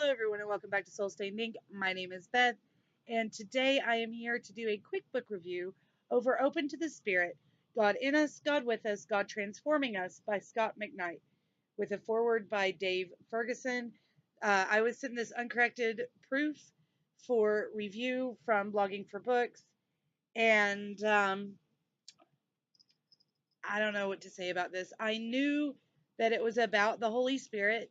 Hello, everyone, and welcome back to Soul Stained Ink. My name is Beth, and today I am here to do a quick book review over Open to the Spirit, God in Us, God with Us, God Transforming Us by Scot McKnight, with a foreword by Dave Ferguson. I was sent this uncorrected proof for review from Blogging for Books, and I don't know what to say about this. I knew that it was about the Holy Spirit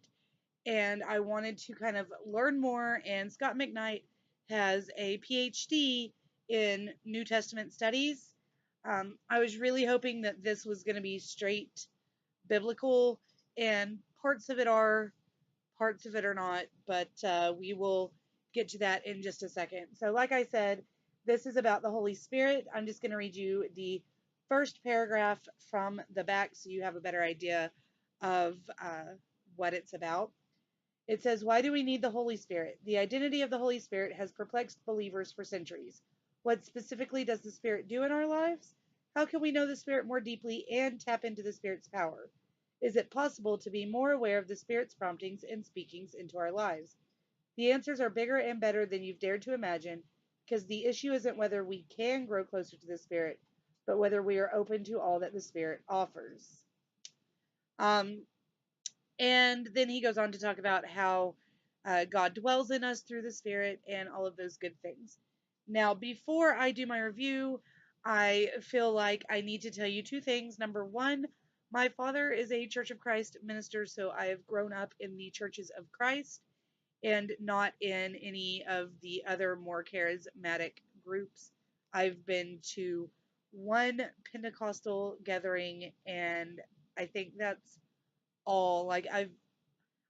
and I wanted to kind of learn more. And Scot McKnight has a PhD in New Testament studies. I was really hoping that this was going to be straight biblical, and parts of it are, parts of it are not, but we will get to that in just a second. So, like I said, this is about the Holy Spirit. I'm just going to read you the first paragraph from the back so you have a better idea of what it's about. It says, "Why do we need the Holy Spirit? The identity of the Holy Spirit has perplexed believers for centuries. What specifically does the Spirit do in our lives? How can we know the Spirit more deeply and tap into the Spirit's power? Is it possible to be more aware of the Spirit's promptings and speakings into our lives? The answers are bigger and better than you've dared to imagine, because the issue isn't whether we can grow closer to the Spirit, but whether we are open to all that the Spirit offers." Um, And then he goes on to talk about how God dwells in us through the Spirit and all of those good things. Now, before I do my review, I feel like I need to tell you two things. Number one, my father is a Church of Christ minister, so I have grown up in the Churches of Christ and not in any of the other more charismatic groups. I've been to one Pentecostal gathering, and I think that's all. Like I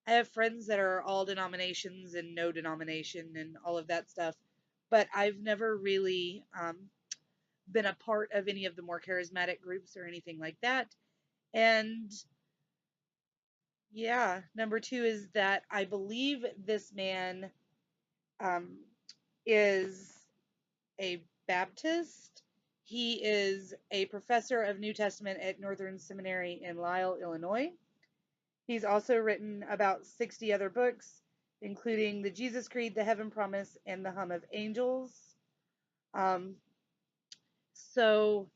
have friends that are all denominations and no denomination and all of that stuff, but I've never really been a part of any of the more charismatic groups or anything like that. And yeah, number two is that I believe this man um, is a Baptist. He is a professor of New Testament at Northern Seminary in Lisle, Illinois. He's also written about 60 other books, including The Jesus Creed, The Heaven Promise, and The Hum of Angels. Um, so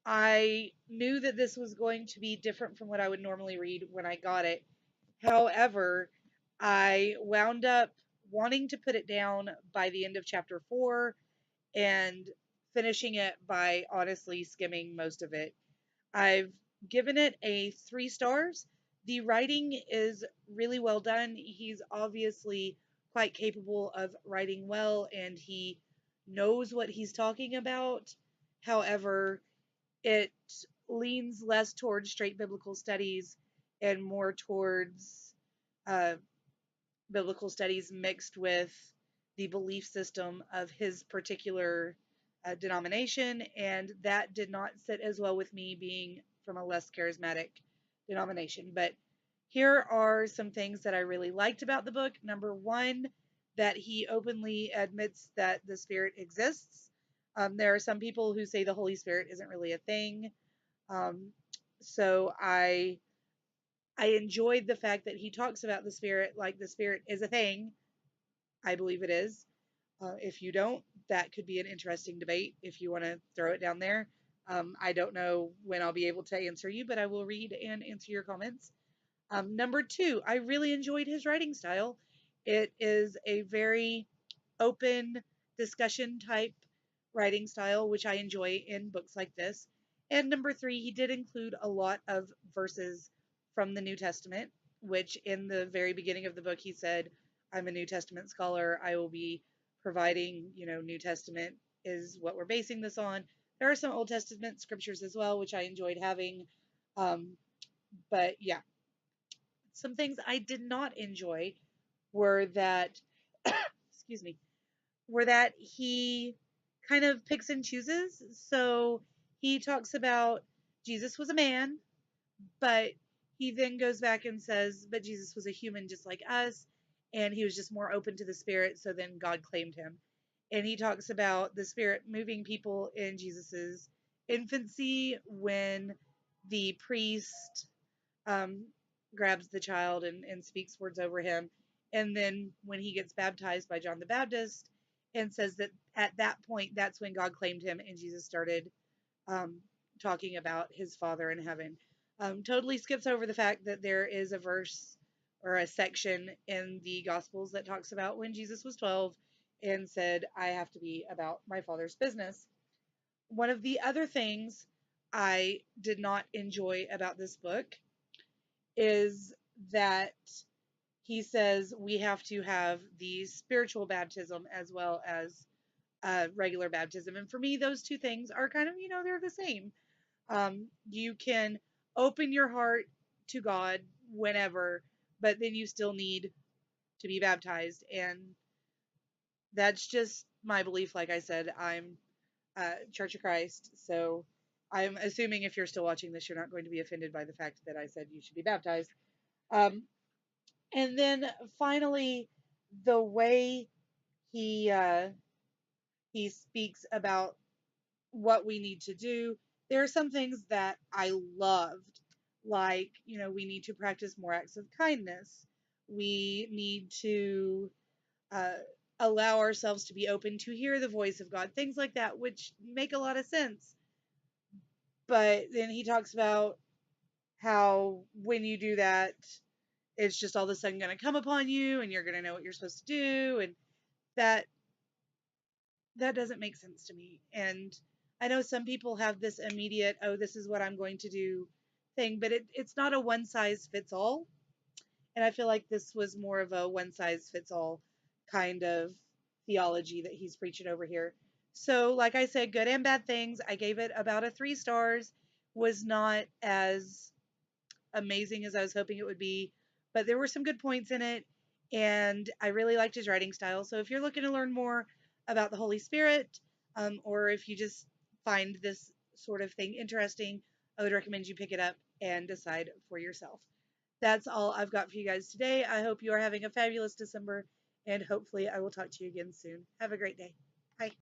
I knew that this was going to be different from what I would normally read when I got it. However, I wound up wanting to put it down by the end of chapter 4 and finishing it by honestly skimming most of it. I've given it a 3 stars. The writing is really well done. He's obviously quite capable of writing well and he knows what he's talking about. However, it leans less towards straight biblical studies and more towards uh, biblical studies mixed with the belief system of his particular denomination, and that did not sit as well with me being from a less charismatic denomination. But here are some things that I really liked about the book. Number one, that he openly admits that the Spirit exists. There are some people who say the Holy Spirit isn't really a thing. Um, so I enjoyed the fact that he talks about the Spirit like the Spirit is a thing. I believe it is. If you don't, that could be an interesting debate if you want to throw it down there. I don't know when I'll be able to answer you, but I will read and answer your comments. Number two, I really enjoyed his writing style. It is a very open discussion type writing style, which I enjoy in books like this. And number three, he did include a lot of verses from the New Testament, which in the very beginning of the book he said, "I'm a New Testament scholar. I will be providing, New Testament is what we're basing this on." There are some Old Testament scriptures as well, which I enjoyed having. Um, but yeah, some things I did not enjoy were that, excuse me, were that he kind of picks and chooses. So he talks about Jesus was a man, but he then goes back and says, but Jesus was a human just like us, and he was just more open to the Spirit, so then God claimed him. And he talks about the Spirit moving people in Jesus's infancy when the priest um, grabs the child and speaks words over him. And then when he gets baptized by John the Baptist and says that at that point, that's when God claimed him and Jesus started um, talking about his Father in heaven. Totally skips over the fact that there is a verse or a section in the Gospels that talks about when Jesus was 12 and said, I have to be about my Father's business. One of the other things I did not enjoy about this book is that he says we have to have the spiritual baptism as well as regular baptism. And for me, those two things are kind of, they're the same. You can open your heart to God whenever, but then you still need to be baptized. And that's just my belief. Like I said, I'm Church of Christ. So I'm assuming if you're still watching this, you're not going to be offended by the fact that I said you should be baptized. Um, and then finally, the way he he speaks about what we need to do. There are some things that I loved, like, we need to practice more acts of kindness. We need to uh, allow ourselves to be open to hear the voice of God, things like that, which make a lot of sense. But then he talks about how when you do that, it's just all of a sudden going to come upon you and you're going to know what you're supposed to do. And that that doesn't make sense to me. And I know some people have this immediate, oh, this is what I'm going to do thing, but it's not a one size fits all. And I feel like this was more of a one size fits all kind of theology that he's preaching over here. So, like I said, good and bad things. I gave it about a 3 stars. Was not as amazing as I was hoping it would be, but there were some good points in it, and I really liked his writing style. So if you're looking to learn more about the Holy Spirit, or if you just find this sort of thing interesting, I would recommend you pick it up and decide for yourself. That's all I've got for you guys today. I hope you are having a fabulous December, and hopefully I will talk to you again soon. Have a great day. Bye.